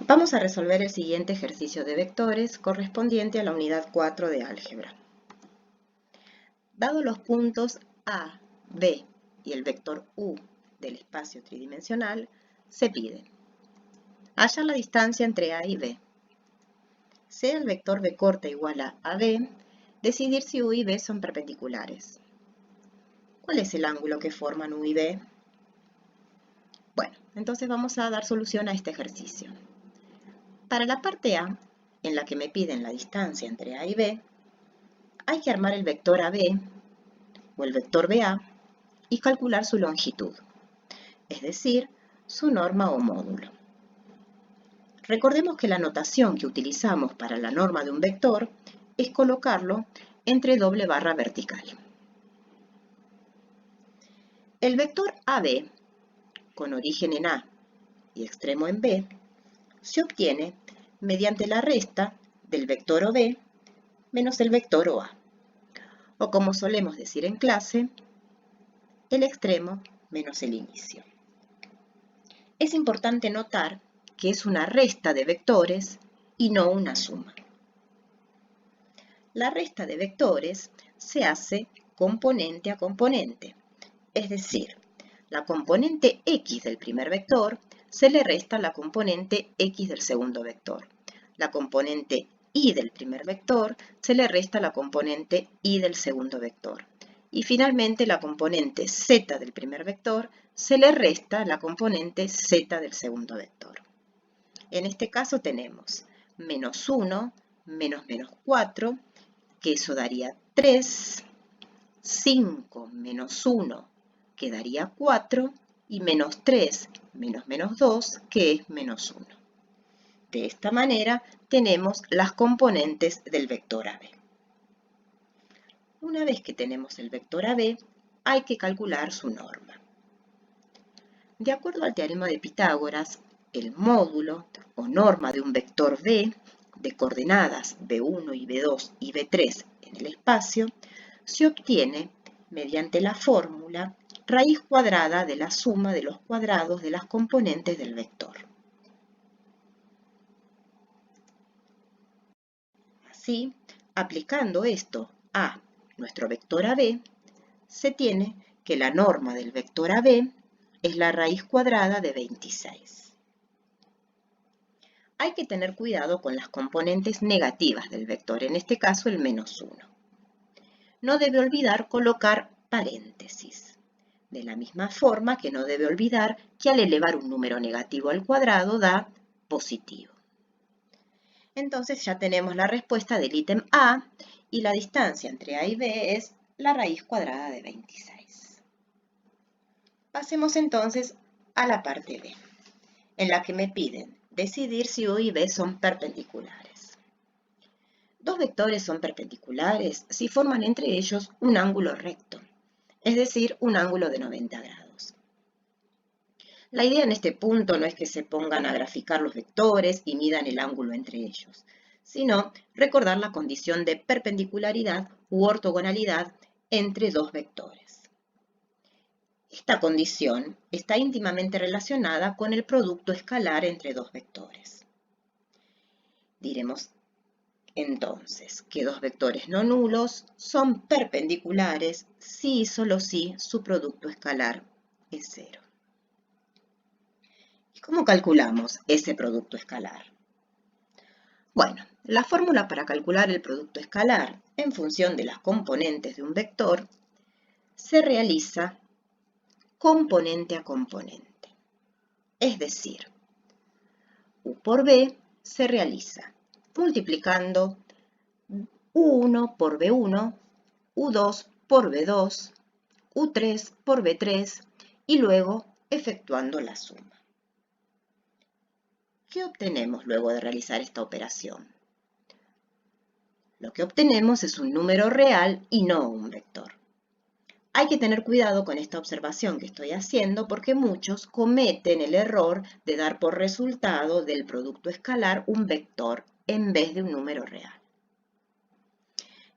Vamos a resolver el siguiente ejercicio de vectores correspondiente a la unidad 4 de álgebra. Dado los puntos A, B y el vector U del espacio tridimensional, se pide hallar la distancia entre A y B. Sea el vector B corta igual a AB, decidir si U y B son perpendiculares. ¿Cuál es el ángulo que forman U y B? Bueno, entonces vamos a dar solución a este ejercicio. Para la parte A, en la que me piden la distancia entre A y B, hay que armar el vector AB o el vector BA y calcular su longitud, es decir, su norma o módulo. Recordemos que la notación que utilizamos para la norma de un vector es colocarlo entre doble barra vertical. El vector AB, con origen en A y extremo en B, se obtiene mediante la resta del vector OB menos el vector OA, o como solemos decir en clase, el extremo menos el inicio. Es importante notar que es una resta de vectores y no una suma. La resta de vectores se hace componente a componente, es decir, la componente x del primer vector se le resta a la componente x del segundo vector. La componente y del primer vector se le resta a la componente y del segundo vector. Y finalmente la componente z del primer vector se le resta a la componente z del segundo vector. En este caso tenemos menos 1, menos 4, que eso daría 3, 5 menos 1, que daría 4, y menos 3 menos 2, que es menos 1. De esta manera tenemos las componentes del vector AB. Una vez que tenemos el vector AB, hay que calcular su norma. De acuerdo al teorema de Pitágoras, el módulo o norma de un vector B de coordenadas B1 y B2 y B3 en el espacio se obtiene mediante la fórmula raíz cuadrada de la suma de los cuadrados de las componentes del vector. Así, aplicando esto a nuestro vector AB, se tiene que la norma del vector AB es la raíz cuadrada de 26. Hay que tener cuidado con las componentes negativas del vector, en este caso el menos 1. No debe olvidar colocar paréntesis, de la misma forma que no debe olvidar que al elevar un número negativo al cuadrado da positivo. Entonces ya tenemos la respuesta del ítem A y la distancia entre A y B es la raíz cuadrada de 26. Pasemos entonces a la parte B, en la que me piden decidir si U y B son perpendiculares. Dos vectores son perpendiculares si forman entre ellos un ángulo recto, es decir, un ángulo de 90 grados. La idea en este punto no es que se pongan a graficar los vectores y midan el ángulo entre ellos, sino recordar la condición de perpendicularidad u ortogonalidad entre dos vectores. Esta condición está íntimamente relacionada con el producto escalar entre dos vectores. Diremos entonces que dos vectores no nulos son perpendiculares si y solo si su producto escalar es 0. ¿Y cómo calculamos ese producto escalar? Bueno, la fórmula para calcular el producto escalar en función de las componentes de un vector se realiza componente a componente. Es decir, U por B se realiza multiplicando U1 por B1, U2 por B2, U3 por B3 y luego efectuando la suma. ¿Qué obtenemos luego de realizar esta operación? Lo que obtenemos es un número real y no un vector. Hay que tener cuidado con esta observación que estoy haciendo porque muchos cometen el error de dar por resultado del producto escalar un vector en vez de un número real.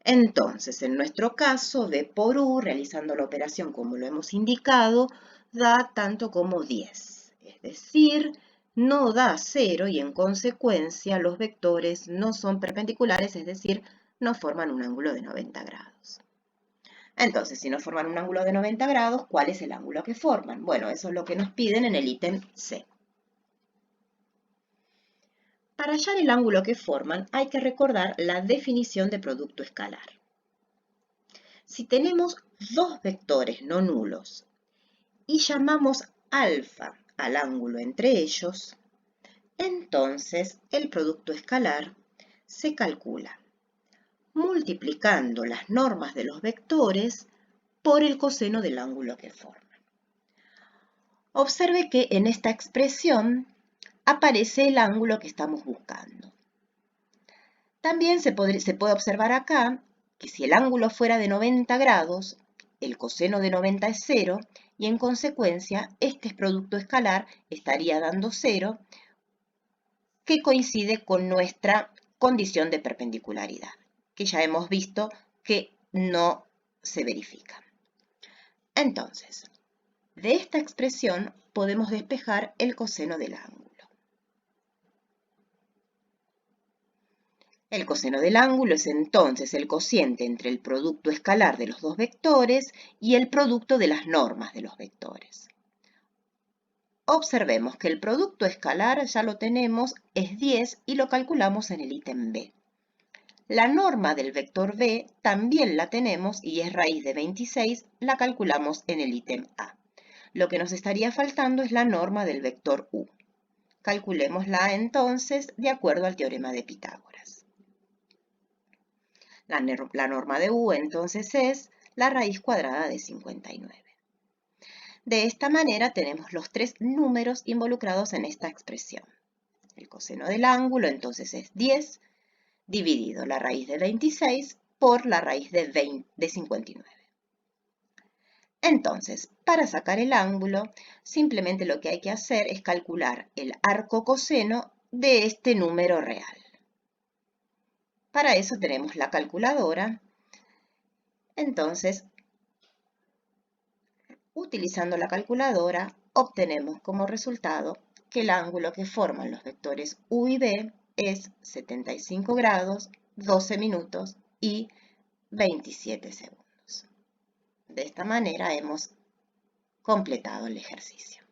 Entonces, en nuestro caso, B por U, realizando la operación como lo hemos indicado, da tanto como 10, es decir, no da 0 y en consecuencia los vectores no son perpendiculares, es decir, no forman un ángulo de 90 grados. Entonces, si no forman un ángulo de 90 grados, ¿cuál es el ángulo que forman? Bueno, eso es lo que nos piden en el ítem C. Para hallar el ángulo que forman, hay que recordar la definición de producto escalar. Si tenemos dos vectores no nulos y llamamos alfa al ángulo entre ellos, entonces el producto escalar se calcula multiplicando las normas de los vectores por el coseno del ángulo que forman. Observe que en esta expresión aparece el ángulo que estamos buscando. También se puede observar acá que si el ángulo fuera de 90 grados, el coseno de 90 es 0 y en consecuencia este producto escalar estaría dando 0, que coincide con nuestra condición de perpendicularidad, que ya hemos visto que no se verifica. Entonces, de esta expresión podemos despejar el coseno del ángulo. El coseno del ángulo es entonces el cociente entre el producto escalar de los dos vectores y el producto de las normas de los vectores. Observemos que el producto escalar ya lo tenemos, es 10 y lo calculamos en el ítem B. La norma del vector B también la tenemos y es raíz de 26, la calculamos en el ítem A. Lo que nos estaría faltando es la norma del vector U. Calculémosla entonces de acuerdo al teorema de Pitágoras. La norma de U entonces es la raíz cuadrada de 59. De esta manera tenemos los tres números involucrados en esta expresión. El coseno del ángulo entonces es 10 dividido la raíz de 26 por la raíz de 59. Entonces, para sacar el ángulo, simplemente lo que hay que hacer es calcular el arco coseno de este número real. Para eso tenemos la calculadora. Entonces, utilizando la calculadora, obtenemos como resultado que el ángulo que forman los vectores U y B es 75 grados, 12 minutos y 27 segundos. De esta manera hemos completado el ejercicio.